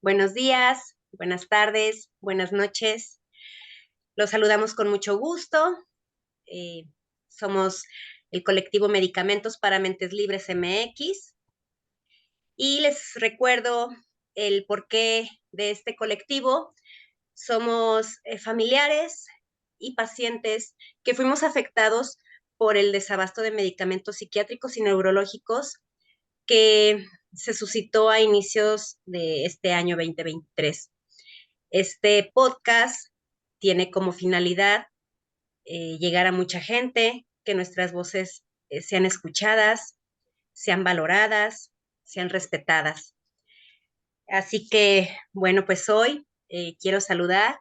Buenos días, buenas tardes, buenas noches. Los saludamos con mucho gusto. Eh, Somos el colectivo Medicamentos para Mentes Libres MX y les recuerdo el porqué de este colectivo. Somos familiares y pacientes que fuimos afectados por el desabasto de medicamentos psiquiátricos y neurológicos que se suscitó a inicios de este año 2023. Este podcast tiene como finalidad llegar a mucha gente, que nuestras voces sean escuchadas, sean valoradas, sean respetadas. Así que, bueno, pues hoy quiero saludar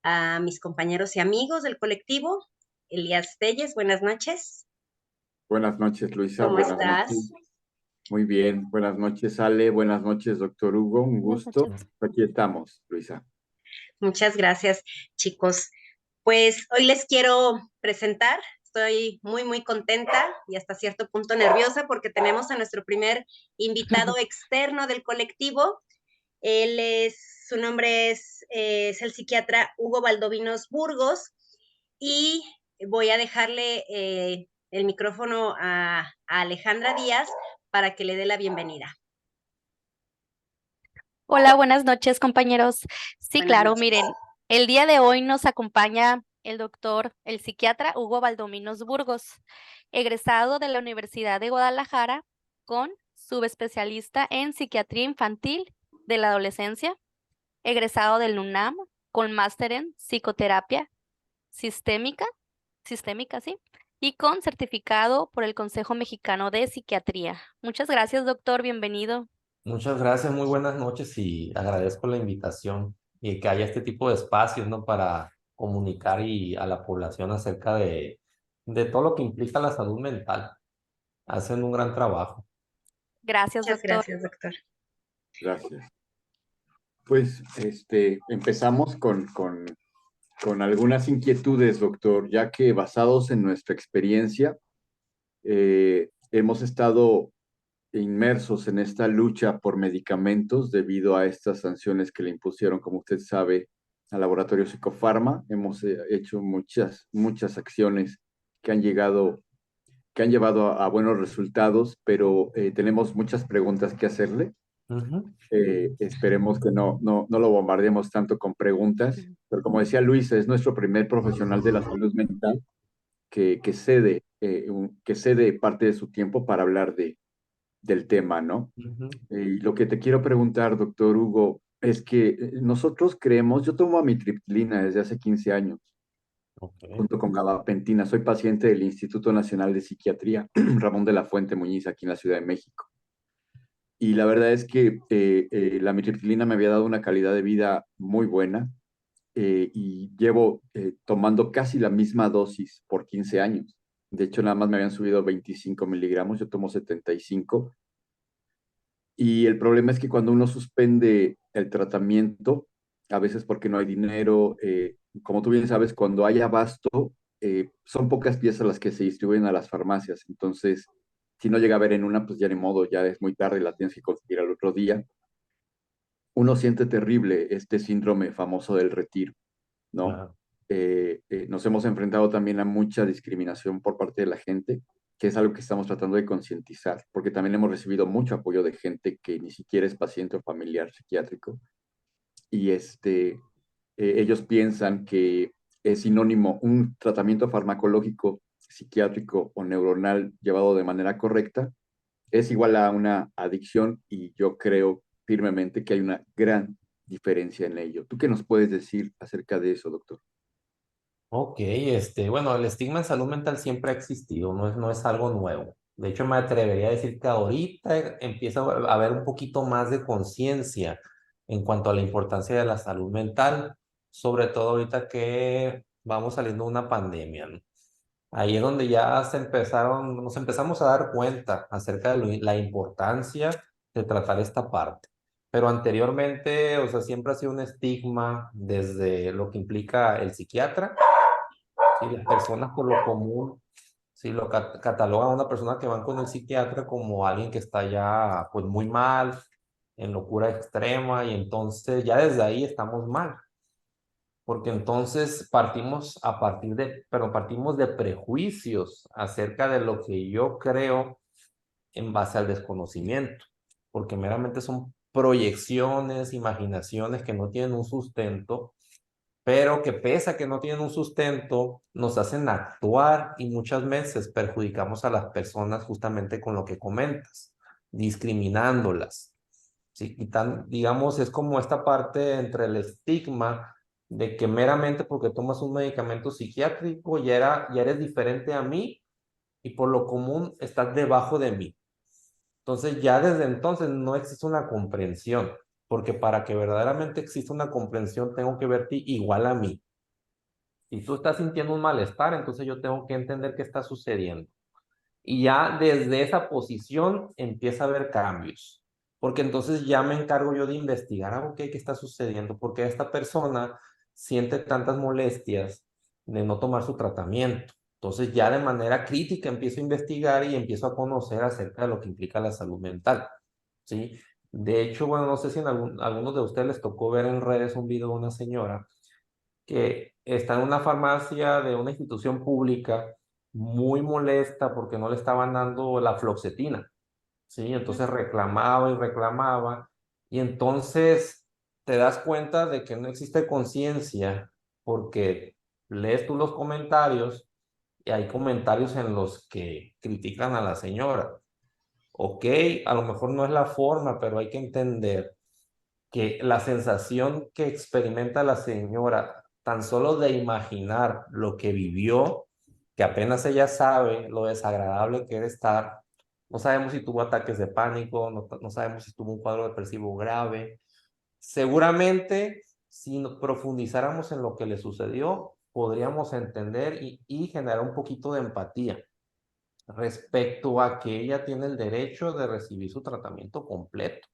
a mis compañeros y amigos del colectivo. Elías Telles, buenas noches. Buenas noches, Luisa. ¿Cómo Buenas estás? noches. Muy bien. Buenas noches, Ale. Buenas noches, doctor Hugo. Un gusto. Aquí estamos, Luisa. Muchas gracias, chicos. Pues hoy les quiero presentar. Estoy muy contenta y hasta cierto punto nerviosa porque tenemos a nuestro primer invitado externo del colectivo. Su nombre es el psiquiatra Hugo Valdovinos Burgos y voy a dejarle el micrófono a Alejandra Díaz para que le dé la bienvenida. Hola, buenas noches, compañeros. Sí, Buenas claro, noches. miren, el día de hoy nos acompaña el doctor, el psiquiatra Hugo Valdominos Burgos, egresado de la Universidad de Guadalajara con subespecialista en psiquiatría infantil de la adolescencia, egresado del UNAM con máster en psicoterapia sistémica, sí, y con certificado por el Consejo Mexicano de Psiquiatría. Muchas gracias, doctor, bienvenido. Muchas gracias, muy buenas noches y agradezco la invitación y que haya este tipo de espacios, ¿no? Para comunicar a la población acerca de todo lo que implica la salud mental. Hacen un gran trabajo. Gracias, Muchas doctor. gracias, doctor. Gracias. Pues empezamos con algunas inquietudes, doctor, ya que basados en nuestra experiencia, hemos estado inmersos en esta lucha por medicamentos debido a estas sanciones que le impusieron, como usted sabe, al laboratorio Psicofarma. Hemos hecho muchas acciones que han llevado a buenos resultados, pero tenemos muchas preguntas que hacerle. Esperemos que no lo bombardeemos tanto con preguntas, pero como decía Luisa, es nuestro primer profesional de la salud mental que cede parte de su tiempo para hablar del tema, ¿no? Y lo que te quiero preguntar, doctor Hugo, es que nosotros creemos, yo tomo amitriptilina desde hace 15 años, Okay. junto con gabapentina. Soy paciente del Instituto Nacional de Psiquiatría, Ramón de la Fuente Muñiz, aquí en la Ciudad de México. Y la verdad es que la amitriptilina me había dado una calidad de vida muy buena y llevo tomando casi la misma dosis por 15 años. De hecho, nada más me habían subido 25 miligramos, yo tomo 75. Y el problema es que cuando uno suspende el tratamiento, a veces porque no hay dinero, como tú bien sabes, cuando hay abasto, son pocas piezas las que se distribuyen a las farmacias. Entonces, si no llega a haber en una, pues ya ni modo, ya es muy tarde, la tienes que conseguir al otro día. Uno siente terrible este síndrome famoso del retiro, ¿no? Claro. Nos hemos enfrentado también a mucha discriminación por parte de la gente, que es algo que estamos tratando de concientizar, porque también hemos recibido mucho apoyo de gente que ni siquiera es paciente o familiar psiquiátrico, y ellos piensan que es sinónimo un tratamiento farmacológico, psiquiátrico o neuronal llevado de manera correcta, es igual a una adicción, y yo creo firmemente que hay una gran diferencia en ello. ¿Tú qué nos puedes decir acerca de eso, doctor? Ok, bueno, el estigma en salud mental siempre ha existido, no es algo nuevo. De hecho, me atrevería a decir que ahorita empieza a haber un poquito más de conciencia en cuanto a la importancia de la salud mental, sobre todo ahorita que vamos saliendo de una pandemia, ¿no? Ahí es donde ya nos empezamos a dar cuenta acerca de la importancia de tratar esta parte. Pero anteriormente, o sea, siempre ha sido un estigma desde lo que implica el psiquiatra. Sí, las personas por lo común, sí, catalogan a una persona que van con el psiquiatra como alguien que está ya, pues, muy mal, en locura extrema y entonces ya desde ahí estamos mal. Porque entonces partimos partimos de prejuicios acerca de lo que yo creo en base al desconocimiento, porque meramente son proyecciones, imaginaciones que no tienen un sustento, pero que pese a que no tienen un sustento, nos hacen actuar y muchas veces perjudicamos a las personas justamente con lo que comentas, discriminándolas. Sí, digamos, es como esta parte entre el estigma de que meramente porque tomas un medicamento psiquiátrico ya eres diferente a mí y por lo común estás debajo de mí. Entonces ya desde entonces no existe una comprensión, porque para que verdaderamente exista una comprensión tengo que verte igual a mí. Si tú estás sintiendo un malestar, entonces yo tengo que entender qué está sucediendo. Y ya desde esa posición empieza a haber cambios, porque entonces ya me encargo yo de investigar, ok, ¿qué está sucediendo? Porque esta persona siente tantas molestias de no tomar su tratamiento. Entonces ya de manera crítica empiezo a investigar y empiezo a conocer acerca de lo que implica la salud mental, ¿sí? De hecho, bueno, no sé si algunos de ustedes les tocó ver en redes un video de una señora que está en una farmacia de una institución pública muy molesta porque no le estaban dando la fluoxetina, ¿sí? Entonces reclamaba y reclamaba, y entonces te das cuenta de que no existe conciencia porque lees tú los comentarios y hay comentarios en los que critican a la señora. Ok, a lo mejor no es la forma, pero hay que entender que la sensación que experimenta la señora tan solo de imaginar lo que vivió, que apenas ella sabe lo desagradable que debe estar, no sabemos si tuvo ataques de pánico, no sabemos si tuvo un cuadro depresivo grave. Seguramente, si profundizáramos en lo que le sucedió, podríamos entender y generar un poquito de empatía respecto a que ella tiene el derecho de recibir su tratamiento completo,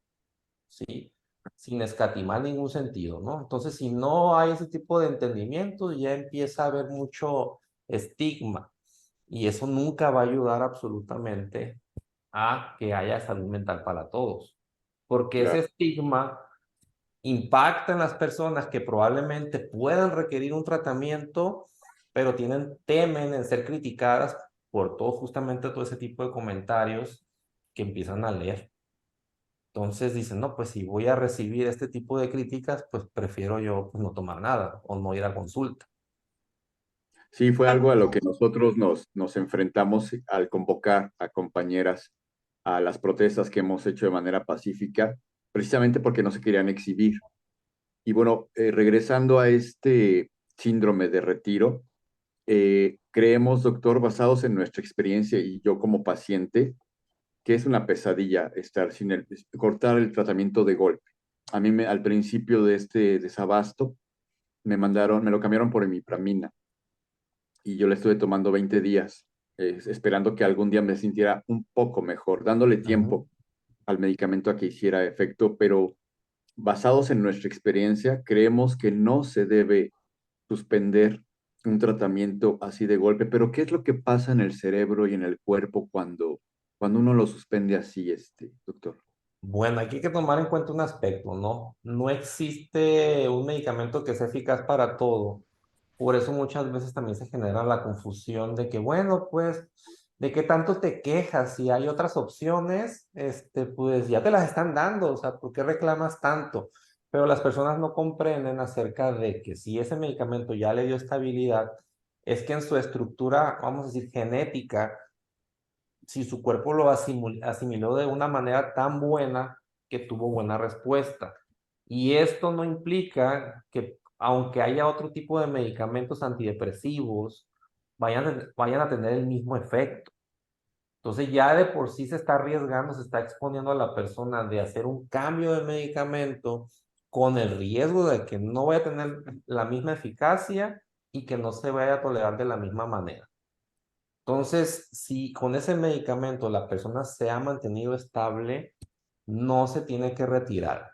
¿sí? Sin escatimar ningún sentido, ¿no? Entonces, si no hay ese tipo de entendimiento, ya empieza a haber mucho estigma y eso nunca va a ayudar absolutamente a que haya salud mental para todos, porque ese Claro. estigma impacta en las personas que probablemente puedan requerir un tratamiento, pero temen en ser criticadas por justamente todo ese tipo de comentarios que empiezan a leer. Entonces dicen, no, pues si voy a recibir este tipo de críticas, pues prefiero yo pues, no tomar nada o no ir a consulta. Sí, fue algo a lo que nosotros nos enfrentamos al convocar a compañeras a las protestas que hemos hecho de manera pacífica, precisamente porque no se querían exhibir. Y bueno, regresando a este síndrome de retiro, creemos, doctor, basados en nuestra experiencia y yo como paciente, que es una pesadilla estar cortar el tratamiento de golpe. A mí al principio de este desabasto me lo cambiaron por imipramina y yo le estuve tomando 20 días, esperando que algún día me sintiera un poco mejor, dándole Ujú. tiempo al medicamento a que hiciera efecto, pero basados en nuestra experiencia, creemos que no se debe suspender un tratamiento así de golpe, pero ¿qué es lo que pasa en el cerebro y en el cuerpo cuando uno lo suspende así, doctor? Bueno, aquí hay que tomar en cuenta un aspecto, ¿no? No existe un medicamento que sea eficaz para todo. Por eso muchas veces también se genera la confusión de que, bueno, pues, ¿de qué tanto te quejas? Si hay otras opciones, pues ya te las están dando, o sea, ¿por qué reclamas tanto? Pero las personas no comprenden acerca de que si ese medicamento ya le dio estabilidad, es que en su estructura, vamos a decir, genética, si su cuerpo lo asimiló de una manera tan buena que tuvo buena respuesta. Y esto no implica que, aunque haya otro tipo de medicamentos antidepresivos, vayan a tener el mismo efecto. Entonces ya de por sí se está arriesgando, se está exponiendo a la persona de hacer un cambio de medicamento con el riesgo de que no vaya a tener la misma eficacia y que no se vaya a tolerar de la misma manera. Entonces, si con ese medicamento la persona se ha mantenido estable, no se tiene que retirar.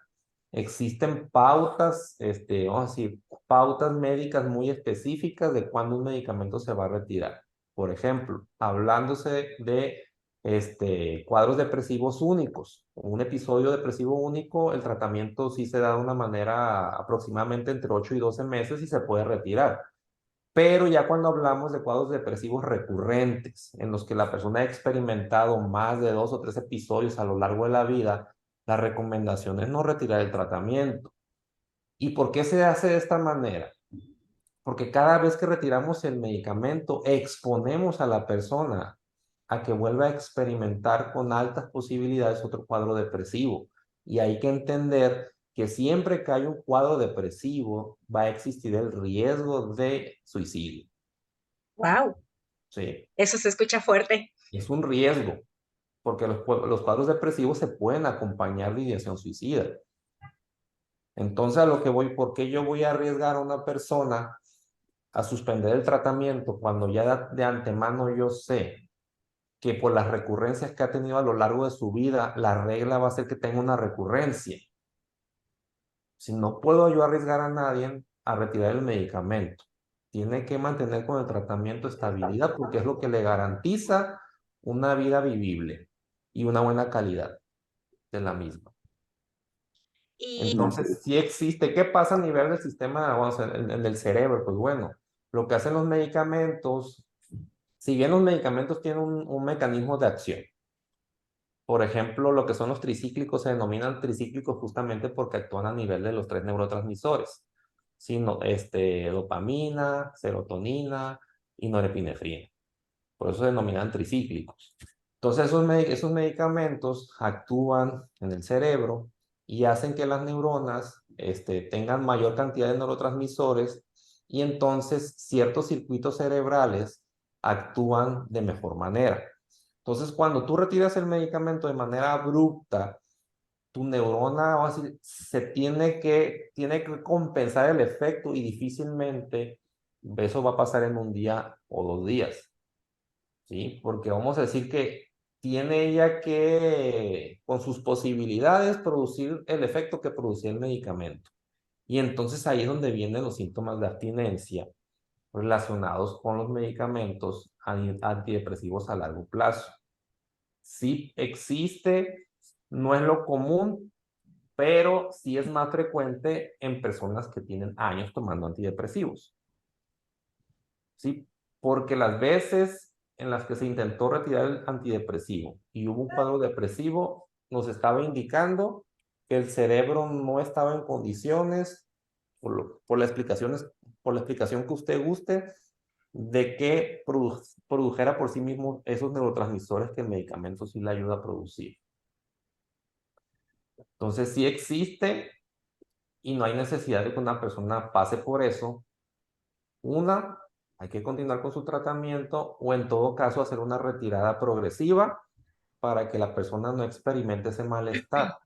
Existen pautas, vamos a decir, pautas médicas muy específicas de cuándo un medicamento se va a retirar. Por ejemplo, hablándose de cuadros depresivos únicos. Un episodio depresivo único, el tratamiento sí se da de una manera aproximadamente entre 8 y 12 meses y se puede retirar. Pero ya cuando hablamos de cuadros depresivos recurrentes, en los que la persona ha experimentado más de 2 o 3 episodios a lo largo de la vida, la recomendación es no retirar el tratamiento. ¿Y por qué se hace de esta manera? Porque cada vez que retiramos el medicamento, exponemos a la persona a que vuelva a experimentar con altas posibilidades otro cuadro depresivo. Y hay que entender que siempre que hay un cuadro depresivo, va a existir el riesgo de suicidio. Wow, Sí, eso se escucha fuerte. es un riesgo, porque los cuadros depresivos se pueden acompañar de ideación suicida. Entonces, a lo que voy, ¿por qué yo voy a arriesgar a una persona a suspender el tratamiento cuando ya de antemano yo sé que por las recurrencias que ha tenido a lo largo de su vida, la regla va a ser que tenga una recurrencia? Si no puedo yo arriesgar a nadie a retirar el medicamento, tiene que mantener con el tratamiento estabilidad porque es lo que le garantiza una vida vivible y una buena calidad de la misma. Y Entonces, sí existe. ¿Qué pasa a nivel del sistema, vamos, en el cerebro? Pues bueno, lo que hacen los medicamentos, si bien los medicamentos tienen un mecanismo de acción, por ejemplo, lo que son los tricíclicos se denominan tricíclicos justamente porque actúan a nivel de los 3 neurotransmisores, sino, dopamina, serotonina y norepinefrina. Por eso se denominan tricíclicos. Entonces, esos medicamentos actúan en el cerebro y hacen que las neuronas tengan mayor cantidad de neurotransmisores y entonces ciertos circuitos cerebrales actúan de mejor manera. Entonces, cuando tú retiras el medicamento de manera abrupta, tu neurona, vamos a decir, tiene que compensar el efecto y difícilmente eso va a pasar en un día o 2 días. ¿Sí? Porque vamos a decir que tiene ella que, con sus posibilidades, producir el efecto que producía el medicamento. Y entonces ahí es donde vienen los síntomas de abstinencia relacionados con los medicamentos antidepresivos a largo plazo. Sí existe, no es lo común, pero sí es más frecuente en personas que tienen años tomando antidepresivos. ¿Sí? Porque las veces en las que se intentó retirar el antidepresivo y hubo un cuadro depresivo, nos estaba indicando que el cerebro no estaba en condiciones, por la explicación que usted guste, de que produjera por sí mismo esos neurotransmisores que el medicamento sí le ayuda a producir. Entonces sí existe y no hay necesidad de que una persona pase por eso. Hay que continuar con su tratamiento o en todo caso hacer una retirada progresiva para que la persona no experimente ese malestar.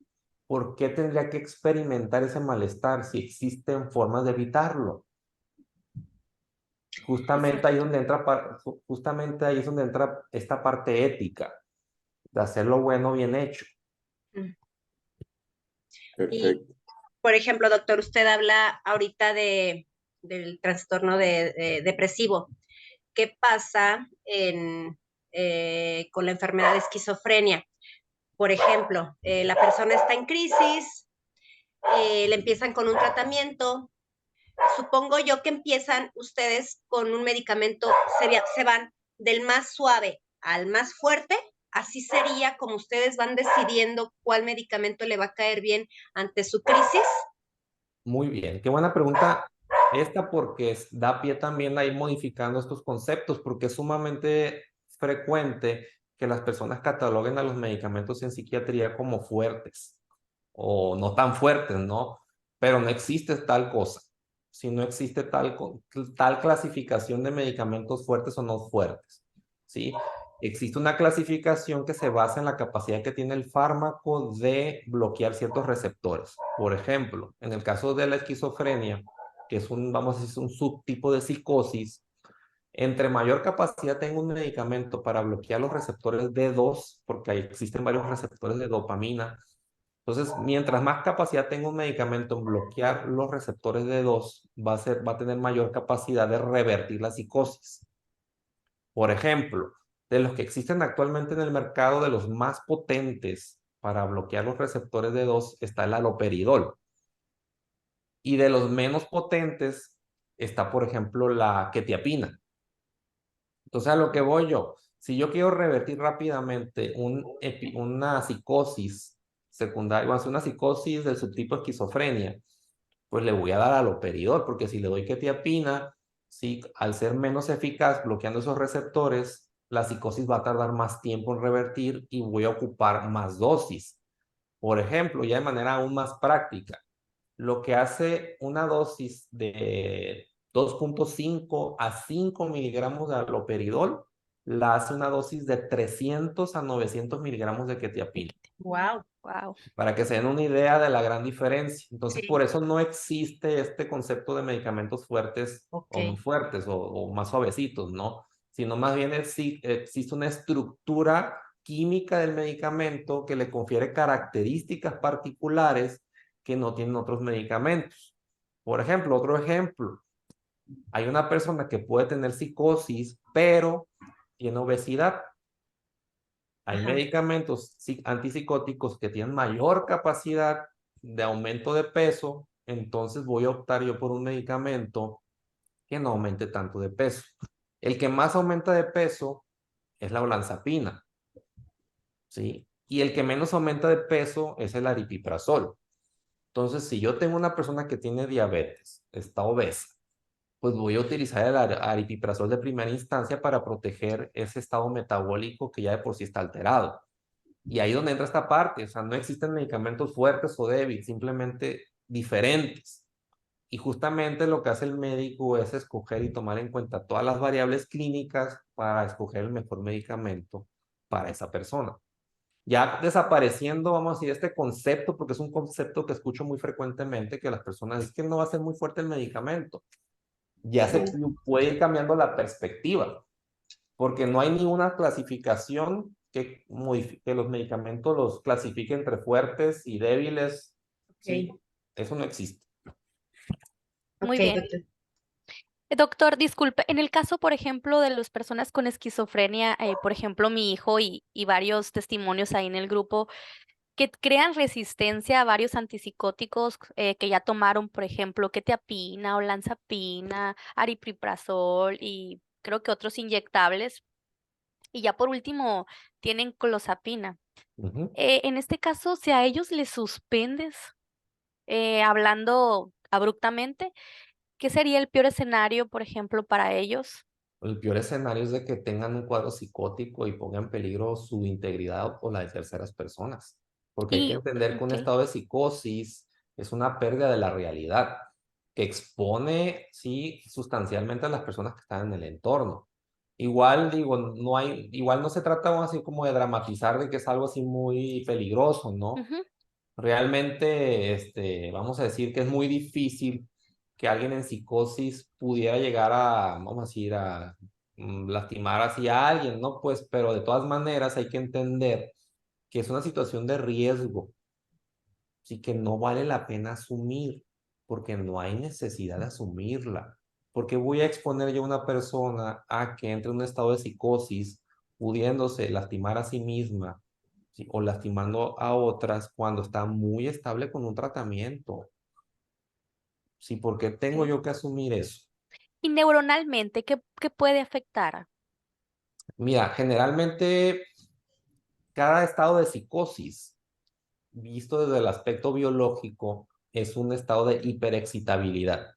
¿Por qué tendría que experimentar ese malestar si existen formas de evitarlo? Justamente ahí, justamente ahí es donde entra esta parte ética, de hacer lo bueno bien hecho. Perfecto. por ejemplo, doctor, usted habla ahorita del trastorno depresivo. ¿Qué pasa con la enfermedad de esquizofrenia? Por ejemplo, la persona está en crisis, le empiezan con un tratamiento. Supongo yo que empiezan ustedes con un medicamento, se van del más suave al más fuerte. Así sería como ustedes van decidiendo cuál medicamento le va a caer bien ante su crisis. Muy bien, qué buena pregunta esta porque da pie también a ir modificando estos conceptos porque es sumamente frecuente que las personas cataloguen a los medicamentos en psiquiatría como fuertes o no tan fuertes, ¿no? Pero no existe tal cosa. Si no existe tal clasificación de medicamentos fuertes o no fuertes, ¿sí? Existe una clasificación que se basa en la capacidad que tiene el fármaco de bloquear ciertos receptores. Por ejemplo, en el caso de la esquizofrenia, que es vamos a decir, un subtipo de psicosis, entre mayor capacidad tenga un medicamento para bloquear los receptores D2, porque ahí existen varios receptores de dopamina. Entonces, mientras más capacidad tenga un medicamento en bloquear los receptores D2, va a tener mayor capacidad de revertir la psicosis. Por ejemplo, De los que existen actualmente en el mercado, de los más potentes para bloquear los receptores de dos, está el haloperidol. Y de los menos potentes está, por ejemplo, la quetiapina. Entonces, a lo que voy yo, si yo quiero revertir rápidamente una psicosis secundaria, o sea, una psicosis del subtipo esquizofrenia, pues le voy a dar haloperidol, porque si le doy quetiapina, sí, al ser menos eficaz bloqueando esos receptores, la psicosis va a tardar más tiempo en revertir y voy a ocupar más dosis. Por ejemplo, ya de manera aún más práctica, lo que hace una dosis de 2.5 a 5 miligramos de haloperidol, la hace una dosis de 300 a 900 miligramos de quetiapina. Wow. Wow. Para que se den una idea de la gran diferencia. Entonces, Sí. por eso no existe este concepto de medicamentos fuertes o muy fuertes o más suavecitos, ¿no? Sino más bien existe una estructura química del medicamento que le confiere características particulares que no tienen otros medicamentos. Por ejemplo, otro ejemplo, hay una persona que puede tener psicosis, pero tiene obesidad. Hay Ajá. medicamentos antipsicóticos que tienen mayor capacidad de aumento de peso, entonces voy a optar yo por un medicamento que no aumente tanto de peso. El que más aumenta de peso es la olanzapina, ¿sí? Y el que menos aumenta de peso es el aripiprazol. Entonces, si yo tengo una persona que tiene diabetes, está obesa, pues voy a utilizar el aripiprazol de primera instancia para proteger ese estado metabólico que ya de por sí está alterado. Y ahí es donde entra esta parte, o sea, no existen medicamentos fuertes o débiles, simplemente diferentes. Y justamente lo que hace el médico es escoger y tomar en cuenta todas las variables clínicas para escoger el mejor medicamento para esa persona. Ya desapareciendo, vamos a decir, este concepto, porque es un concepto que escucho muy frecuentemente, que las personas es que no va a ser muy fuerte el medicamento. Ya se puede ir cambiando la perspectiva, porque no hay ninguna clasificación que modifique los medicamentos, los clasifique entre fuertes y débiles. Sí, eso no existe. Muy Ok, bien. doctor. Doctor, disculpe, en el caso, por ejemplo, de las personas con esquizofrenia, por ejemplo, mi hijo y varios testimonios ahí en el grupo, que crean resistencia a varios antipsicóticos que ya tomaron, por ejemplo, quetiapina, olanzapina, aripiprazol y creo que otros inyectables. Y ya por último, tienen clozapina. En este caso, si a ellos les suspendes, hablando abruptamente, ¿qué sería el peor escenario, por ejemplo, para ellos? El peor escenario es de que tengan un cuadro psicótico y pongan en peligro su integridad o la de terceras personas. Porque hay que Y, entender que un ok, estado de psicosis es una pérdida de la realidad que expone, sí, sustancialmente a las personas que están en el entorno. Igual, digo, igual no se trata así como de dramatizar de que es algo así muy peligroso, ¿no? ujú, Realmente, vamos a decir que es muy difícil que alguien en psicosis pudiera llegar a, vamos a decir, a lastimar así a alguien, ¿no? Pues, pero de todas maneras hay que entender que es una situación de riesgo, sí que no vale la pena asumir, porque no hay necesidad de asumirla. Porque voy a exponer yo a una persona a que entre en un estado de psicosis, pudiéndose lastimar a sí misma, ¿sí? O lastimando a otras cuando está muy estable con un tratamiento. Sí, porque tengo ok. yo que asumir eso. Y neuronalmente, ¿qué puede afectar? Mira, generalmente cada estado de psicosis, visto desde el aspecto biológico, es un estado de hiperexcitabilidad.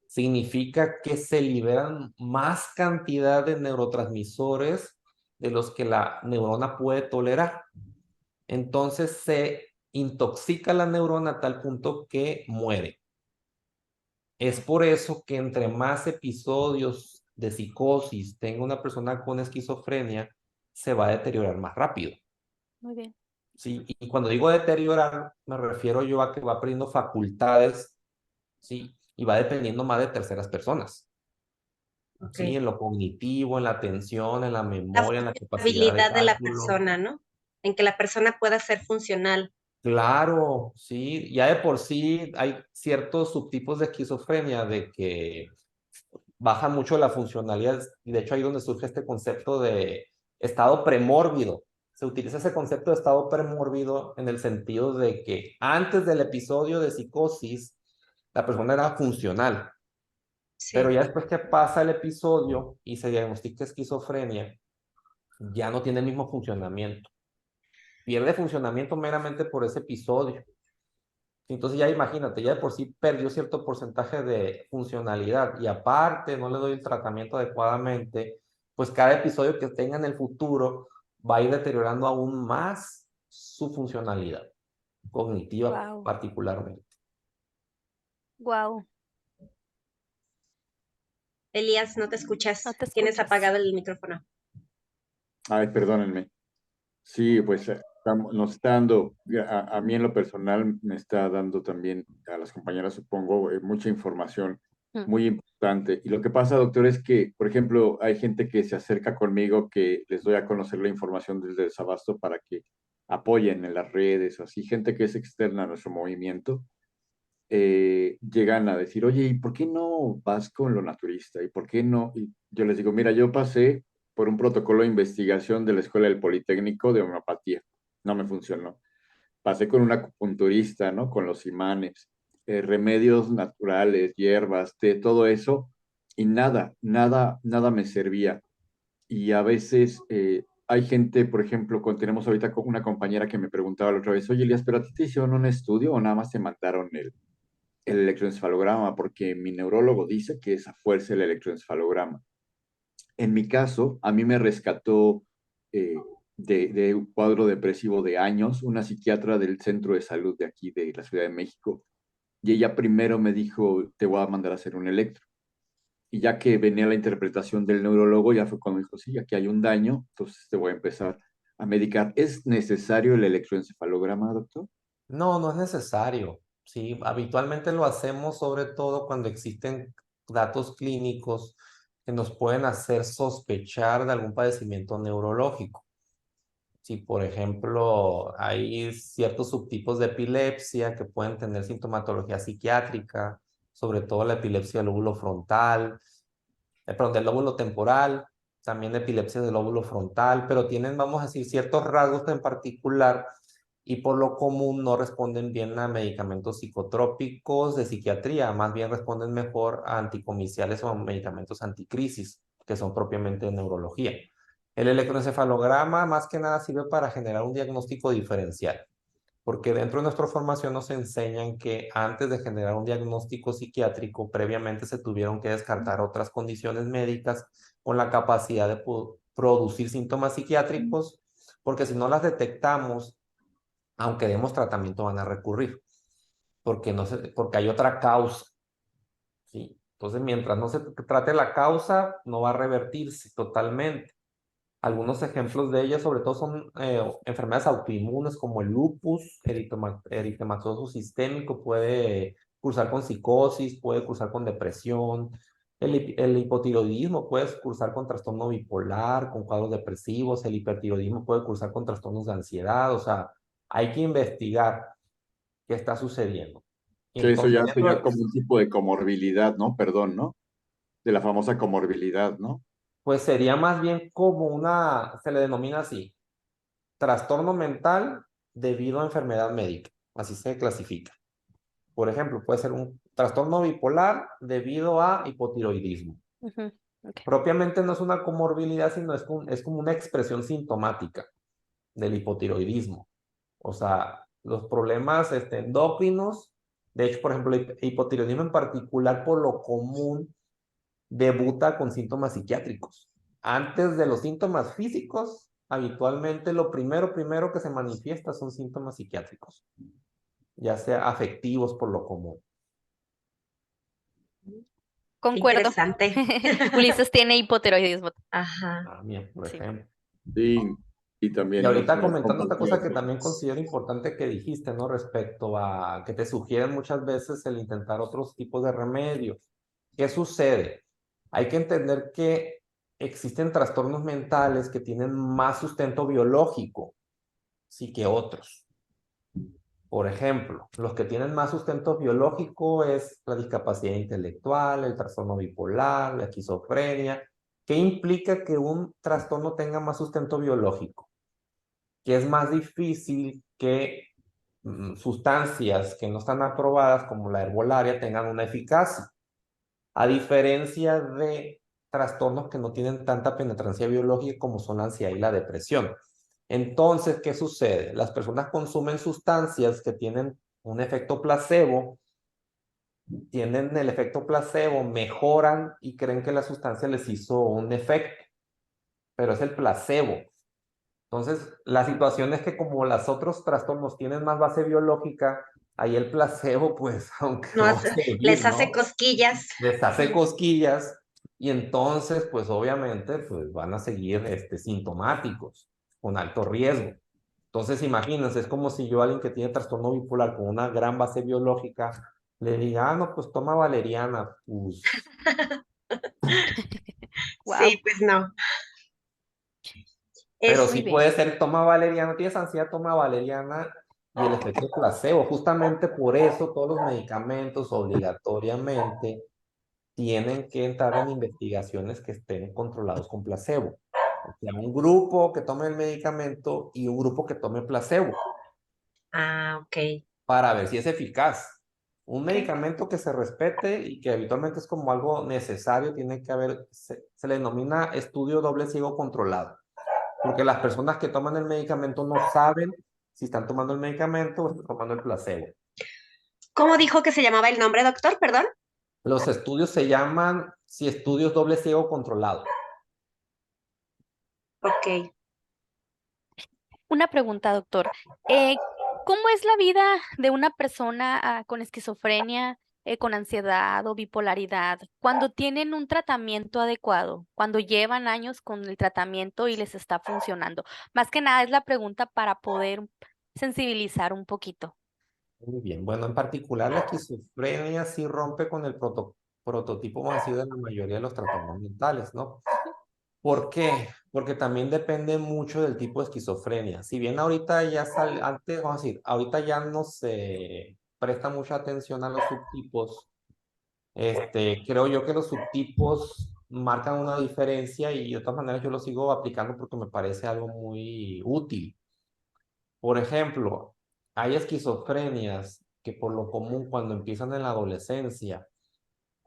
Significa que se liberan más cantidad de neurotransmisores de los que la neurona puede tolerar. Entonces se intoxica la neurona a tal punto que muere. Es por eso que entre más episodios de psicosis tenga una persona con esquizofrenia, se va a deteriorar más rápido. Muy bien. Sí, y cuando digo deteriorar, me refiero yo a que va perdiendo facultades, sí, y va dependiendo más de terceras personas, Ok. sí, en lo cognitivo, en la atención, en la La memoria, en la capacidad de habilidad de la cálculo. persona, ¿no? En que la persona pueda ser funcional. Claro, sí, ya de por sí hay ciertos subtipos de esquizofrenia de que baja mucho la funcionalidad, y de hecho ahí donde surge este concepto estado premórbido. Se utiliza ese concepto de estado premórbido en el sentido de que antes del episodio de psicosis, la persona era funcional. Pero Sí. ya después que pasa el episodio y se diagnostica esquizofrenia, ya no tiene el mismo funcionamiento. Pierde funcionamiento meramente por ese episodio. Entonces ya imagínate, ya de por sí perdió cierto porcentaje de funcionalidad y aparte no le doy el tratamiento adecuadamente, pues cada episodio que tenga en el futuro va a ir deteriorando aún más su funcionalidad cognitiva Wow, particularmente. wow, Elías, no te escuchas. no te Tienes escuchas. apagado el micrófono. Ay, perdónenme. Sí, pues nos está dando, a mí en lo personal me está dando también, a las compañeras supongo, mucha información Mm. muy importante. Y lo que pasa, doctor, es que, por ejemplo, hay gente que se acerca conmigo que les doy a conocer la información desde el Desabasto para que apoyen en las redes, así, gente que es externa a nuestro movimiento, llegan a decir, oye, ¿y por qué no vas con lo naturista? ¿Y por qué no? Y yo les digo, mira, yo pasé por un protocolo de investigación de la Escuela del Politécnico de homeopatía. No me funcionó. Pasé con un acupunturista, ¿no? Con los imanes, remedios naturales, hierbas, té, todo eso, y nada me servía. Y a veces hay gente, por ejemplo, tenemos ahorita una compañera que me preguntaba la otra vez, oye, Elías, ¿pero a ti te hicieron un estudio o nada más te mandaron el electroencefalograma? Porque mi neurólogo dice que es a fuerza el electroencefalograma. En mi caso, a mí me rescató eh, de un cuadro depresivo de años una psiquiatra del centro de salud de aquí, de la Ciudad de México, y ella primero me dijo, te voy a mandar a hacer un electro. Y ya que venía la interpretación del neurólogo, ya fue cuando dijo, sí, aquí hay un daño, entonces te voy a empezar a medicar. ¿Es necesario el electroencefalograma, doctor? No, no es necesario. Sí, habitualmente lo hacemos sobre todo cuando existen datos clínicos que nos pueden hacer sospechar de algún padecimiento neurológico. Si, por ejemplo, hay ciertos subtipos de epilepsia que pueden tener sintomatología psiquiátrica, sobre todo la epilepsia del lóbulo frontal, perdón, del lóbulo temporal, también epilepsia del lóbulo frontal, pero tienen, vamos a decir, ciertos rasgos en particular y por lo común no responden bien a medicamentos psicotrópicos de psiquiatría, más bien responden mejor a anticomiciales o a medicamentos anticrisis, que son propiamente de neurología. El electroencefalograma más que nada sirve para generar un diagnóstico diferencial, porque dentro de nuestra formación nos enseñan que antes de generar un diagnóstico psiquiátrico, previamente se tuvieron que descartar otras condiciones médicas con la capacidad de producir síntomas psiquiátricos, porque si no las detectamos, aunque demos tratamiento, van a recurrir, porque hay otra causa, ¿sí? Entonces, mientras no se trate la causa, no va a revertirse totalmente. Algunos ejemplos de ellas, sobre todo, son enfermedades autoinmunes como el lupus, eritematoso sistémico, puede cursar con psicosis, puede cursar con depresión. El hipotiroidismo puede cursar con trastorno bipolar, con cuadros depresivos. El hipertiroidismo puede cursar con trastornos de ansiedad. O sea, hay que investigar qué está sucediendo. Y Que eso entonces, ya sería como un tipo de comorbilidad, ¿no? Perdón, ¿no? De la famosa comorbilidad, ¿no? pues sería más bien como se le denomina así, trastorno mental debido a enfermedad médica, así se clasifica. Por ejemplo, puede ser un trastorno bipolar debido a hipotiroidismo. Ujú, ok. Propiamente no es una comorbilidad, sino es como una expresión sintomática del hipotiroidismo. O sea, los problemas endocrinos, de hecho, por ejemplo, el hipotiroidismo en particular, por lo común, debuta con síntomas psiquiátricos. Antes de los síntomas físicos, habitualmente lo primero que se manifiesta son síntomas psiquiátricos, ya sea afectivos por lo común. Qué Concuerdo. interesante. Ulises tiene hipotiroidismo. Ajá. Ah, bien, por Sí. ejemplo. Sí, y Y también ahorita nos comentando esta compartió cosa que eso. también considero importante que dijiste, ¿no? Respecto a que te sugieren muchas veces el intentar otros tipos de remedios. ¿Qué sucede? Hay que entender que existen trastornos mentales que tienen más sustento biológico, sí, que otros. Por ejemplo, los que tienen más sustento biológico es la discapacidad intelectual, el trastorno bipolar, la esquizofrenia, ¿Qué implica que un trastorno tenga más sustento biológico? Que es más difícil que sustancias que no están aprobadas, como la herbolaria, tengan una eficacia. A diferencia de trastornos que no tienen tanta penetrancia biológica como son la ansiedad y la depresión. Entonces, ¿qué sucede? Las personas consumen sustancias que tienen un efecto placebo, tienen el efecto placebo, mejoran y creen que la sustancia les hizo un efecto, pero es el placebo. Entonces, la situación es que como los otros trastornos tienen más base biológica, ahí el placebo, pues, aunque No, va a servir, les hace ¿no? cosquillas. Les hace cosquillas y entonces, pues, obviamente, pues, van a seguir sintomáticos, con alto riesgo. Entonces, imagínense, es como si yo a alguien que tiene trastorno bipolar con una gran base biológica, le diga, no, pues, toma valeriana, pues... Sí, Wow, pues no. Pero Es, muy sí bien. puede ser, toma valeriana, tienes ansiedad, toma valeriana y el efecto placebo. Justamente por eso todos los medicamentos obligatoriamente tienen que entrar en investigaciones que estén controlados con placebo. O sea, un grupo que tome el medicamento y un grupo que tome placebo ok. para ver si es eficaz. Un Ok. medicamento que se respete y que habitualmente es como algo necesario, tiene que haber, se le denomina estudio doble ciego controlado. Porque las personas que toman el medicamento no saben si están tomando el medicamento o están tomando el placebo. ¿Cómo dijo que se llamaba el nombre, doctor? Perdón. Los estudios se llaman, si estudios doble ciego controlado. Ok. Una pregunta, doctor. ¿Cómo es la vida de una persona con esquizofrenia, con ansiedad o bipolaridad cuando tienen un tratamiento adecuado, cuando llevan años con el tratamiento y les está funcionando? Más que nada es la pregunta para poder sensibilizar un poquito. Muy bien. Bueno, en particular la esquizofrenia sí rompe con el prototipo masivo de la mayoría de los trastornos mentales, ¿no? ¿Por qué? Porque también depende mucho del tipo de esquizofrenia. Si bien ahorita ya sale, antes, vamos a decir, ahorita ya no se presta mucha atención a los subtipos. Creo yo que los subtipos marcan una diferencia y de todas maneras yo lo sigo aplicando porque me parece algo muy útil. Por ejemplo, hay esquizofrenias que por lo común cuando empiezan en la adolescencia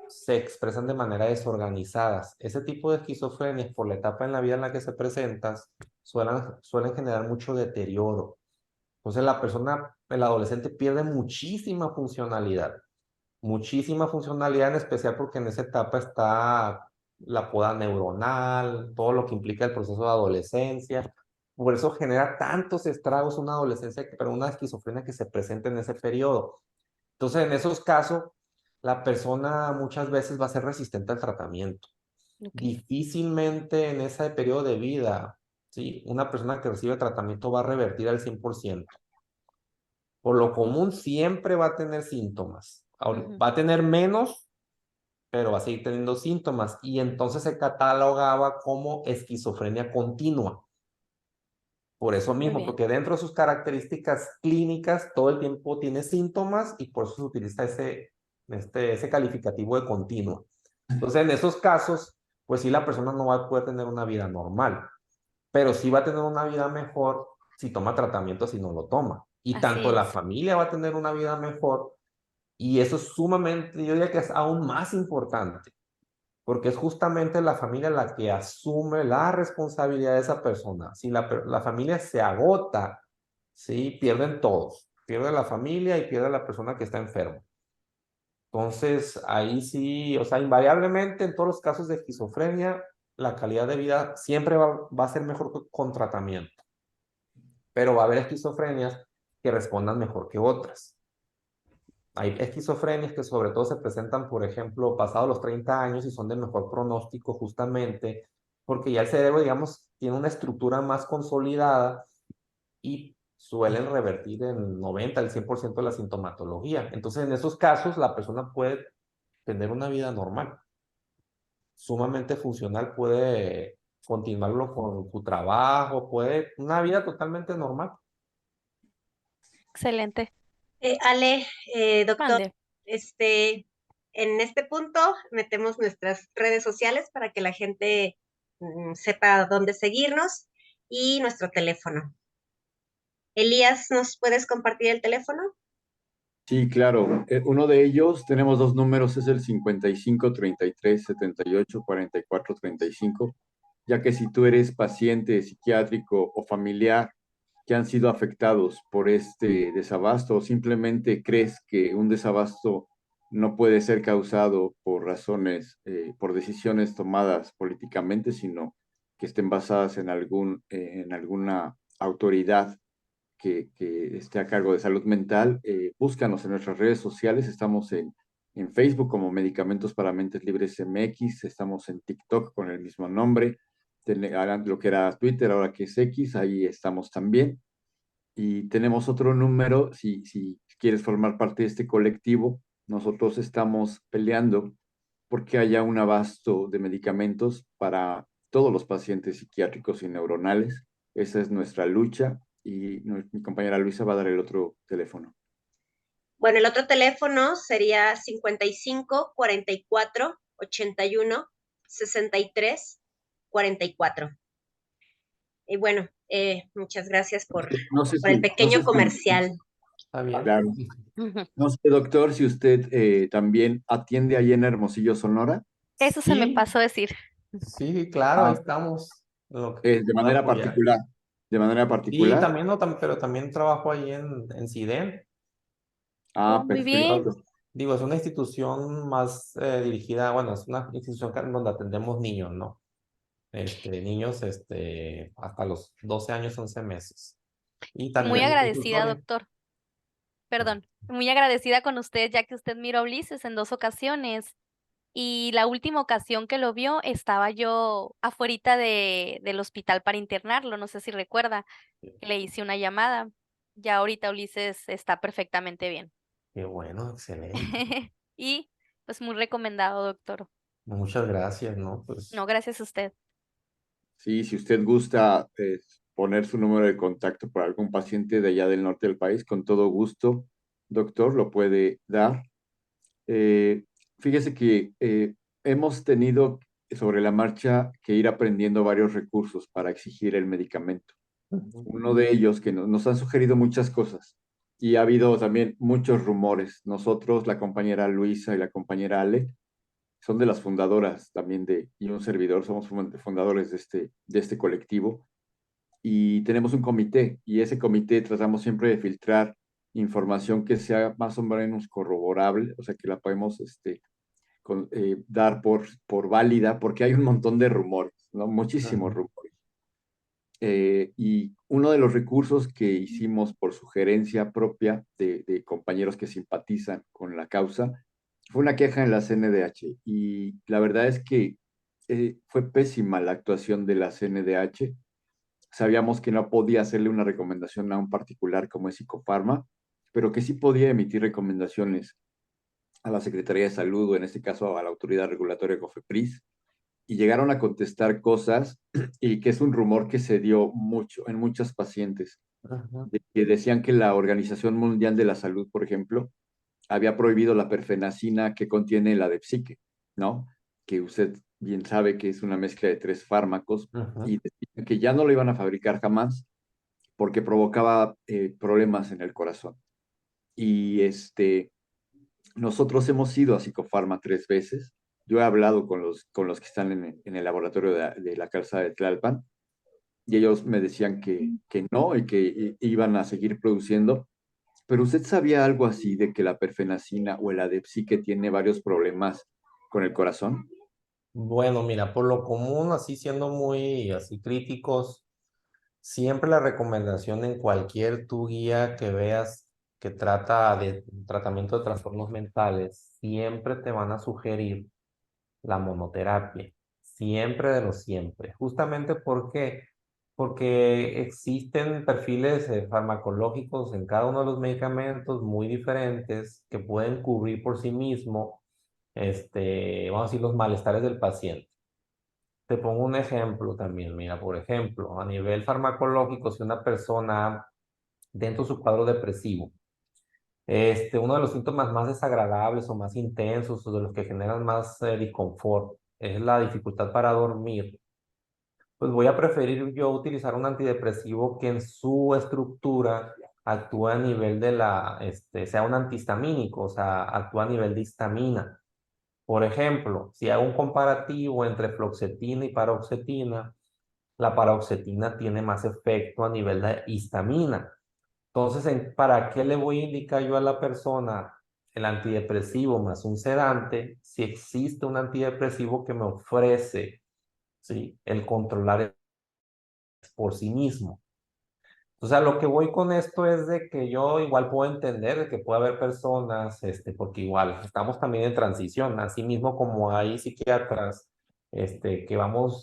se expresan de manera desorganizadas. Ese tipo de esquizofrenias, por la etapa en la vida en la que se presentan, suelen generar mucho deterioro. Entonces la persona, el adolescente pierde muchísima funcionalidad en especial porque en esa etapa está la poda neuronal, todo lo que implica el proceso de adolescencia. Por eso genera tantos estragos una adolescencia, pero una esquizofrenia que se presenta en ese periodo. Entonces, en esos casos, la persona muchas veces va a ser resistente al tratamiento. Ok, Difícilmente en ese periodo de vida, ¿sí? Una persona que recibe tratamiento va a revertir al 100%. Por lo común siempre va a tener síntomas. ujú, Va a tener menos, pero va a seguir teniendo síntomas. Y entonces se catalogaba como esquizofrenia continua. Por eso muy mismo, bien. porque dentro de sus características clínicas todo el tiempo tiene síntomas y por eso se utiliza ese calificativo de continua. Entonces, en esos casos, pues sí, la persona no va a poder tener una vida normal, pero sí va a tener una vida mejor si toma tratamiento, si no lo toma. Y Así tanto la es. familia va a tener una vida mejor y eso es sumamente, yo diría que es aún más importante porque es justamente la familia la que asume la responsabilidad de esa persona. Si la familia se agota, ¿sí? Pierden todos. Pierde la familia y pierde la persona que está enferma. Entonces, ahí sí, o sea, invariablemente en todos los casos de esquizofrenia, la calidad de vida siempre va a ser mejor con tratamiento, pero va a haber esquizofrenias que respondan mejor que otras. Hay esquizofrenias que sobre todo se presentan, por ejemplo, pasados los 30 años y son de mejor pronóstico justamente porque ya el cerebro, digamos, tiene una estructura más consolidada y suelen revertir en 90 al 100% de la sintomatología. Entonces, en esos casos, la persona puede tener una vida normal, sumamente funcional, puede continuarlo con su trabajo, puede una vida totalmente normal. Excelente. Ale, doctor, Mande. este, en este punto metemos nuestras redes sociales para que la gente sepa dónde seguirnos y nuestro teléfono. Elías, ¿nos puedes compartir el teléfono? Sí, claro. Uno de ellos, tenemos dos números, es el 55 33 78 44 35, ya que si tú eres paciente psiquiátrico o familiar que han sido afectados por este desabasto o simplemente crees que un desabasto no puede ser causado por razones, por decisiones tomadas políticamente, sino que estén basadas en alguna autoridad que esté a cargo de salud mental, búscanos en nuestras redes sociales. Estamos en Facebook como Medicamentos para Mentes Libres MX, estamos en TikTok con el mismo nombre, lo que era Twitter, ahora que es X, ahí estamos también. Y tenemos otro número, si quieres formar parte de este colectivo, nosotros estamos peleando porque haya un abasto de medicamentos para todos los pacientes psiquiátricos y neuronales. Esa es nuestra lucha y mi compañera Luisa va a dar el otro teléfono. Bueno, el otro teléfono sería 55 44 81 63 44. Y bueno, muchas gracias No sé por el no sé pequeño si, comercial. Está bien. claro. No sé, doctor, si usted también atiende ahí en Hermosillo, Sonora. Eso se me Sí, pasó a decir. sí, claro, ahí Ah, estamos. En lo que de pueda manera apoyar. particular. De manera Y particular. también, no, pero también trabajo ahí en CIDEN. Oh, Ah, muy bien. perfecto. Digo, es una institución más dirigida, bueno, es una institución donde atendemos niños, ¿no? Niños, hasta los 12 años, 11 meses. Y Muy también mi agradecida, consultorio. doctor. Perdón. Muy agradecida con usted, ya que usted miró a Ulises en 2 ocasiones. Y la última ocasión que lo vio, estaba yo afuerita del hospital para internarlo. No sé si recuerda. Le hice una llamada. Ya ahorita Ulises está perfectamente bien. Qué bueno, excelente. Y pues muy recomendado, doctor. Muchas gracias, ¿no? No, Pues gracias a usted. Sí, si usted gusta poner su número de contacto para algún paciente de allá del norte del país, con todo gusto, doctor, lo puede dar. Eh, Fíjese que hemos tenido sobre la marcha que ir aprendiendo varios recursos para exigir el medicamento. ujú, Uno de ellos que nos han sugerido muchas cosas y ha habido también muchos rumores. Nosotros, la compañera Luisa y la compañera Ale, son de las fundadoras también y un servidor, somos fundadores de este colectivo y tenemos un comité y ese comité tratamos siempre de filtrar información que sea más o menos corroborable, o sea, que la podemos dar por válida, porque hay un montón de rumores, ¿no? Muchísimos ujú. rumores. Y uno de los recursos que hicimos por sugerencia propia de compañeros que simpatizan con la causa fue una queja en la CNDH. Y la verdad es que fue pésima la actuación de la CNDH. Sabíamos que no podía hacerle una recomendación a un particular como es Psicofarma, pero que sí podía emitir recomendaciones a la Secretaría de Salud o en este caso a la Autoridad Regulatoria COFEPRIS y llegaron a contestar cosas y que es un rumor que se dio mucho en muchos pacientes, Ujú. que decían que la Organización Mundial de la Salud, por ejemplo, había prohibido la perfenacina que contiene la Depsique, ¿no? Que usted bien sabe que es una mezcla de 3 fármacos Ujú. y decían que ya no lo iban a fabricar jamás porque provocaba problemas en el corazón. Y nosotros hemos ido a Psicofarma 3 veces. Yo he hablado con los que están en el laboratorio de la calzada de Tlalpan y ellos me decían que no y que iban a seguir produciendo. Pero usted sabía algo así de que la perfenacina o el Adepsi tiene varios problemas con el corazón. Bueno, mira, por lo común, así siendo muy así críticos, siempre la recomendación en cualquier tu guía que veas que trata de tratamiento de trastornos mentales, siempre te van a sugerir la monoterapia, siempre de lo siempre. Justamente porque existen perfiles farmacológicos en cada uno de los medicamentos muy diferentes que pueden cubrir por sí mismo, vamos a decir, los malestares del paciente. Te pongo un ejemplo también, mira, por ejemplo, a nivel farmacológico, si una persona dentro de su cuadro depresivo, uno de los síntomas más desagradables o más intensos o de los que generan más disconfort es la dificultad para dormir. pues voy a preferir yo utilizar un antidepresivo que en su estructura actúe a nivel de sea un antihistamínico, o sea, actúa a nivel de histamina. Por ejemplo, si hago un comparativo entre fluoxetina y paroxetina, la paroxetina tiene más efecto a nivel de histamina. Entonces, ¿para qué le voy a indicar yo a la persona el antidepresivo más un sedante si existe un antidepresivo que me ofrece, ¿sí?, el controlar por sí mismo? O sea, lo que voy con esto es de que yo igual puedo entender de que puede haber personas, porque igual estamos también en transición, así mismo como hay psiquiatras, que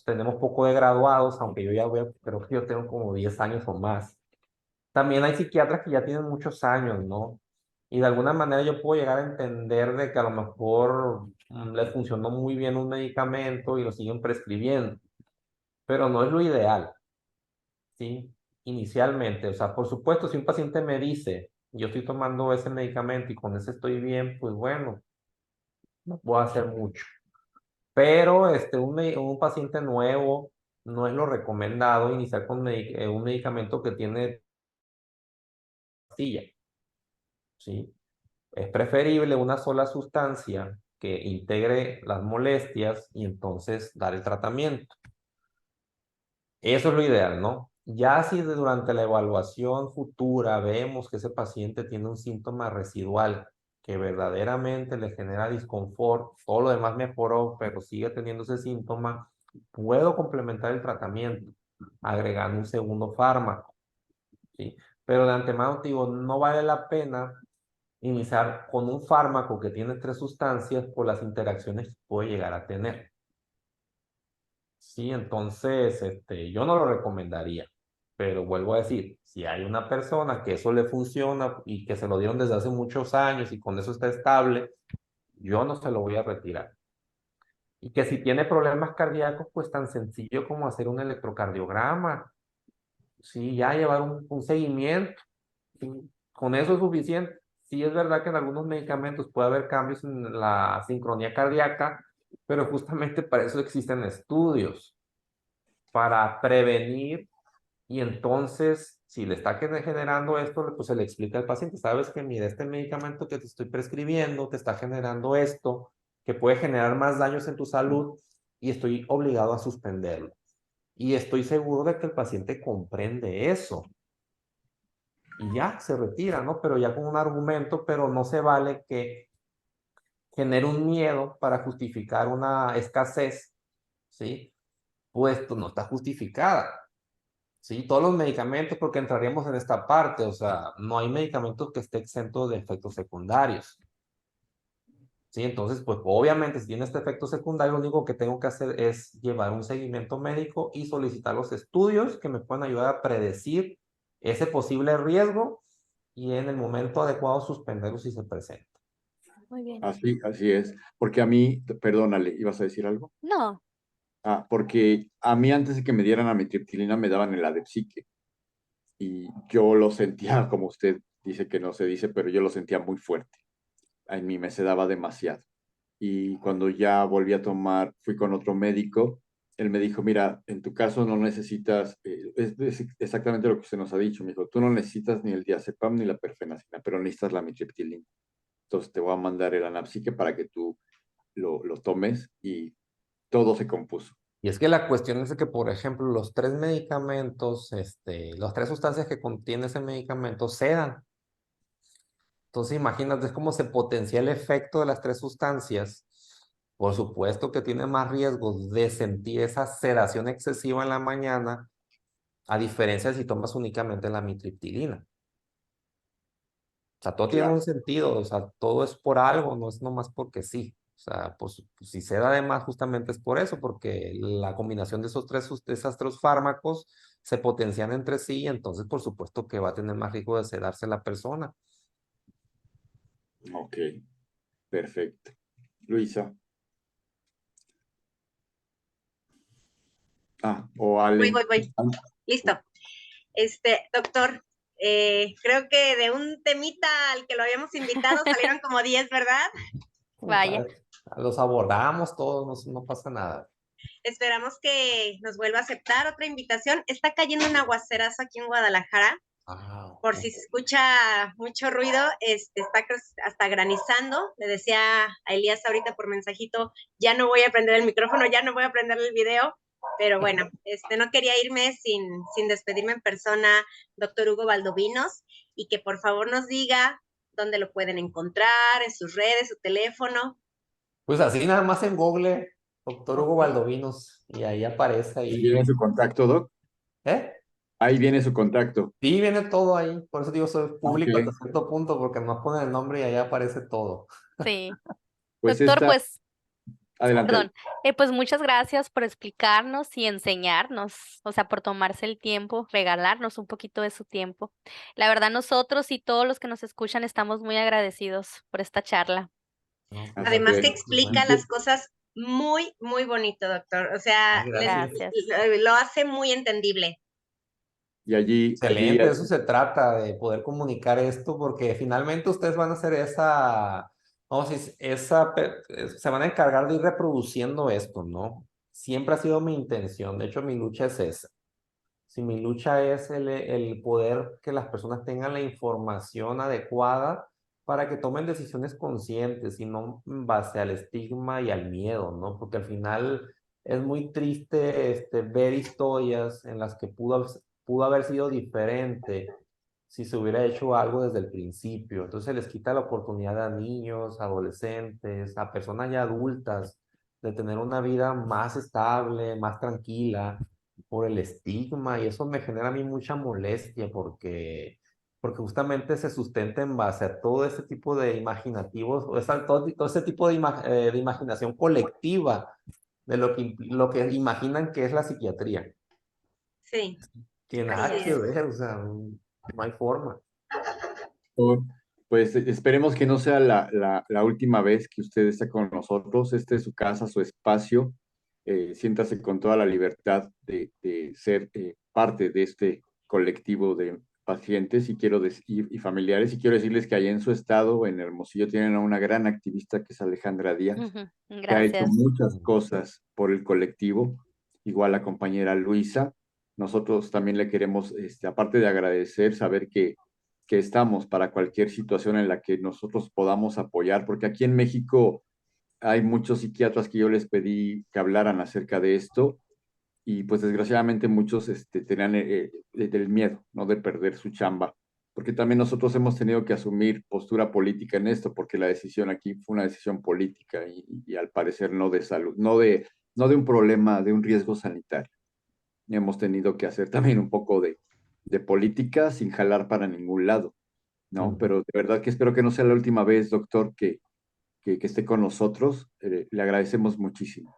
tenemos poco de graduados, aunque yo ya creo que yo tengo como 10 años o más. También hay psiquiatras que ya tienen muchos años, ¿no? Y de alguna manera yo puedo llegar a entender de que a lo mejor les funcionó muy bien un medicamento y lo siguen prescribiendo, pero no es lo ideal. ¿Sí? Inicialmente, o sea, por supuesto, si un paciente me dice, yo estoy tomando ese medicamento y con ese estoy bien, pues bueno, no puedo hacer mucho. Pero un paciente nuevo no es lo recomendado iniciar con un medicamento que tiene pastilla, ¿sí? Es preferible una sola sustancia que integre las molestias y entonces dar el tratamiento. Eso es lo ideal, ¿no? Ya si durante la evaluación futura vemos que ese paciente tiene un síntoma residual que verdaderamente le genera disconfort, todo lo demás mejoró, pero sigue teniendo ese síntoma, puedo complementar el tratamiento agregando un segundo fármaco, ¿sí? Pero de antemano te digo, no vale la pena iniciar con un fármaco que tiene 3 sustancias por las interacciones que puede llegar a tener. Sí, entonces, yo no lo recomendaría, pero vuelvo a decir, si hay una persona que eso le funciona y que se lo dieron desde hace muchos años y con eso está estable, yo no se lo voy a retirar. Y que si tiene problemas cardíacos, pues tan sencillo como hacer un electrocardiograma, sí, ya llevar un seguimiento, sí, con eso es suficiente. Sí, es verdad que en algunos medicamentos puede haber cambios en la sincronía cardíaca, pero justamente para eso existen estudios para prevenir y entonces, si le está generando esto, pues se le explica al paciente, sabes que mira, este medicamento que te estoy prescribiendo te está generando esto, que puede generar más daños en tu salud y estoy obligado a suspenderlo. Y estoy seguro de que el paciente comprende eso. Y ya se retira, ¿no? Pero ya con un argumento, pero no se vale que genere un miedo para justificar una escasez, ¿sí? Pues no está justificada. Sí, todos los medicamentos, porque entraríamos en esta parte, o sea, no hay medicamento que esté exento de efectos secundarios. Sí, entonces, pues obviamente si tiene este efecto secundario, lo único que tengo que hacer es llevar un seguimiento médico y solicitar los estudios que me puedan ayudar a predecir ese posible riesgo y en el momento adecuado suspenderlo si se presenta. Muy bien. Así es. Porque a mí, perdónale, ¿ibas a decir algo? No, Porque a mí antes de que me dieran amitriptilina me daban el Adepsique y yo lo sentía, como usted dice que no se dice, pero yo lo sentía muy fuerte. A mí me sedaba demasiado. Y cuando ya volví a tomar, fui con otro médico, él me dijo, mira, en tu caso no necesitas, es exactamente lo que usted nos ha dicho, me dijo, tú no necesitas ni el diazepam ni la perfenacina, pero necesitas la amitriptilina. Entonces te voy a mandar el Anapsique para que tú lo tomes y todo se compuso. Y es que la cuestión es de que, por ejemplo, los 3 medicamentos, las 3 sustancias que contiene ese medicamento sedan. Entonces, imagínate cómo se potencia el efecto de las 3 sustancias. Por supuesto que tiene más riesgos de sentir esa sedación excesiva en la mañana, a diferencia de si tomas únicamente la mitriptilina. O sea, todo tiene Claro. un sentido, o sea, todo es por algo, no es nomás porque sí. O sea, pues si se da además justamente es por eso, porque la combinación de esos 3 fármacos se potencian entre sí, y entonces por supuesto que va a tener más riesgo de sedarse la persona. Ok, perfecto. Luisa. O Ale. Voy. Listo. Doctor, creo que de un temita al que lo habíamos invitado salieron como 10, ¿verdad? vaya. Los abordamos todos, no pasa nada. Esperamos que nos vuelva a aceptar otra invitación. Está cayendo un aguacerazo aquí en Guadalajara. Por si se escucha mucho ruido, está hasta granizando. Le decía a Elías ahorita por mensajito, ya no voy a prender el micrófono, ya no voy a prender el video, pero bueno, no quería irme sin despedirme en persona, doctor Hugo Valdovinos, y que por favor nos diga dónde lo pueden encontrar, en sus redes, su teléfono. Pues así nada más en Google, doctor Hugo Valdovinos, y ahí aparece Ahí ahí. viene su contacto, Doc. ¿Eh? Ahí viene su contacto. Sí, viene todo ahí. Por eso digo, soy público hasta Ok. cierto punto, porque nos ponen el nombre y ahí aparece todo. Sí. Pues Doctor, pues, adelante. perdón, pues muchas gracias por explicarnos y enseñarnos, o sea, por tomarse el tiempo, regalarnos un poquito de su tiempo. La verdad, nosotros y todos los que nos escuchan estamos muy agradecidos por esta charla. No, pues, Así Además que es. explica las cosas muy, muy bonito, doctor. O sea, gracias. Gracias. lo hace muy entendible. Y allí Excelente, de eso se trata, de poder comunicar esto, porque finalmente ustedes van a hacer esa, vamos a decir, se van a encargar de ir reproduciendo esto, ¿no? Siempre ha sido mi intención, de hecho mi lucha es esa. Si mi lucha es el poder que las personas tengan la información adecuada para que tomen decisiones conscientes y no en base al estigma y al miedo, ¿no? Porque al final es muy triste ver historias en las que pudo haber sido diferente si se hubiera hecho algo desde el principio. Entonces les quita la oportunidad a niños, adolescentes, a personas ya adultas de tener una vida más estable, más tranquila por el estigma y eso me genera a mí mucha molestia porque justamente se sustenta en base a todo ese tipo de imaginativos, todo ese tipo de imaginación colectiva de lo que imaginan que es la psiquiatría, Sí, que así nada que es. ver, o sea, no hay forma. Pues esperemos que no sea la última vez que usted esté con nosotros. Este es su casa, su espacio. Siéntase con toda la libertad de ser parte de este colectivo de pacientes y familiares. Y quiero decirles que allá en su estado, en Hermosillo, tienen a una gran activista que es Alejandra Díaz, Ujú. que ha hecho Gracias. muchas cosas por el colectivo, igual la compañera Luisa. Nosotros también le queremos, aparte de agradecer, saber que estamos para cualquier situación en la que nosotros podamos apoyar, porque aquí en México hay muchos psiquiatras que yo les pedí que hablaran acerca de esto y pues desgraciadamente muchos tenían del miedo, ¿no? De perder su chamba, porque también nosotros hemos tenido que asumir postura política en esto, porque la decisión aquí fue una decisión política y al parecer no de salud, no de un problema, de un riesgo sanitario. Y hemos tenido que hacer también un poco de política sin jalar para ningún lado. ¿No? Mm. Pero de verdad que espero que no sea la última vez, doctor, que esté con nosotros. Le agradecemos muchísimo.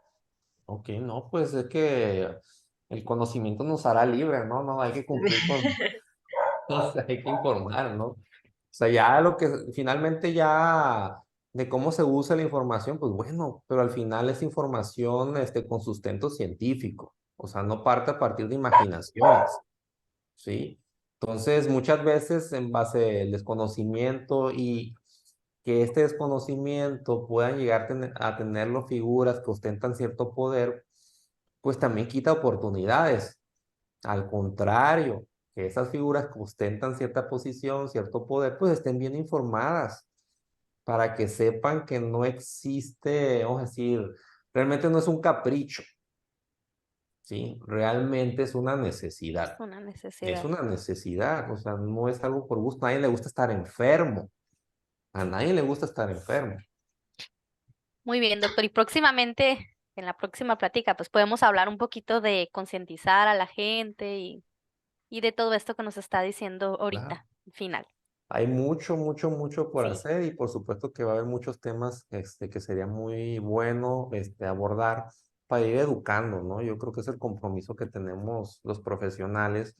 Ok, no, pues es que el conocimiento nos hará libre, ¿no? No, hay que cumplir con, o sea, hay que informar, ¿no? O sea, ya lo que finalmente ya de cómo se usa la información, pues bueno, pero al final es información con sustento científico, o sea, no parte a partir de imaginaciones, ¿sí? Entonces, muchas veces en base al desconocimiento y que este desconocimiento puedan llegar a tenerlo figuras que ostentan cierto poder, pues también quita oportunidades. Al contrario, que esas figuras que ostentan cierta posición, cierto poder, pues estén bien informadas para que sepan que no existe, vamos a decir, realmente no es un capricho, ¿sí? Realmente es una Es necesidad. una Es necesidad. una necesidad, o sea, no es algo por gusto. A nadie le gusta estar enfermo. A nadie le gusta estar enfermo. Muy bien, doctor. Y próximamente, en la próxima plática, pues podemos hablar un poquito de concientizar a la gente y de todo esto que nos está diciendo Claro. ahorita, al final. Hay mucho, mucho, mucho por Sí. hacer y por supuesto que va a haber muchos temas que sería muy bueno abordar para ir educando, ¿no? Yo creo que es el compromiso que tenemos los profesionales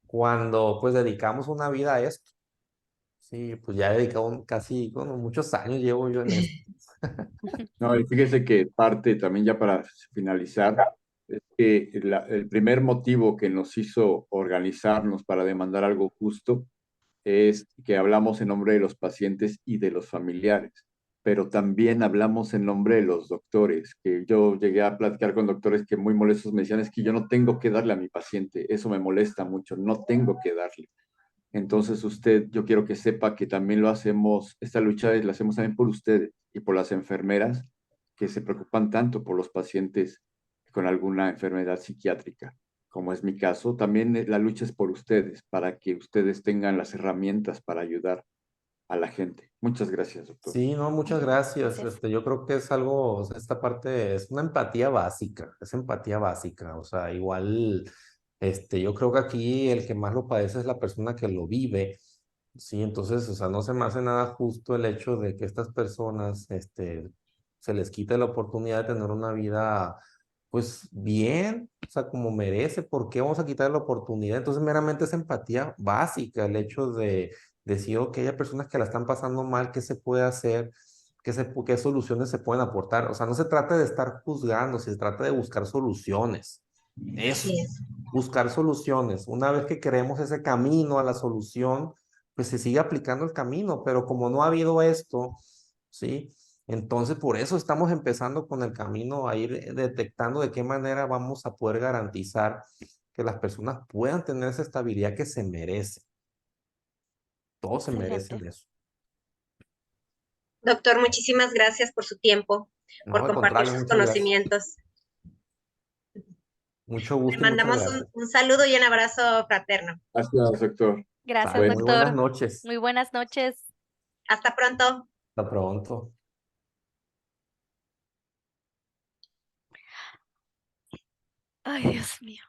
cuando pues dedicamos una vida a esto. Sí, pues ya he dedicado casi, bueno, muchos años llevo yo en esto. No, y fíjese que parte también ya para finalizar, es que el primer motivo que nos hizo organizarnos para demandar algo justo es que hablamos en nombre de los pacientes y de los familiares. pero también hablamos en nombre de los doctores, que yo llegué a platicar con doctores que muy molestos me decían, es que yo no tengo que darle a mi paciente, eso me molesta mucho, no tengo que darle. Entonces usted, yo quiero que sepa que también lo hacemos, esta lucha la hacemos también por ustedes y por las enfermeras que se preocupan tanto por los pacientes con alguna enfermedad psiquiátrica, como es mi caso. También la lucha es por ustedes, para que ustedes tengan las herramientas para ayudar a la gente. Muchas gracias, doctor. Sí, no, muchas gracias. Gracias. Yo creo que es algo, o sea, esta parte es una empatía básica, es empatía básica. O sea, igual, yo creo que aquí el que más lo padece es la persona que lo vive. Sí, entonces, o sea, no se me hace nada justo el hecho de que estas personas, se les quite la oportunidad de tener una vida, pues, bien, o sea, como merece. ¿Por qué vamos a quitar la oportunidad? Entonces, meramente es empatía básica, el hecho de decir, ok, hay personas que la están pasando mal, ¿qué se puede hacer? ¿Qué soluciones se pueden aportar? O sea, no se trata de estar juzgando, se trata de buscar soluciones. Eso, Así es. buscar soluciones. Una vez que creemos ese camino a la solución, pues se sigue aplicando el camino, pero como no ha habido esto, ¿sí? Entonces, por eso estamos empezando con el camino a ir detectando de qué manera vamos a poder garantizar que las personas puedan tener esa estabilidad que se merecen. Todos se Excelente. merecen eso. Doctor, muchísimas gracias por su tiempo, No, por al compartir contrario, sus muchas gracias. conocimientos. Mucho Le gusto y muchas mandamos gracias. un saludo y un abrazo fraterno. Gracias, doctor. Gracias, Sale, muy buenas doctor. noches. Muy buenas noches. Hasta pronto. Hasta pronto. Ay, Dios mío.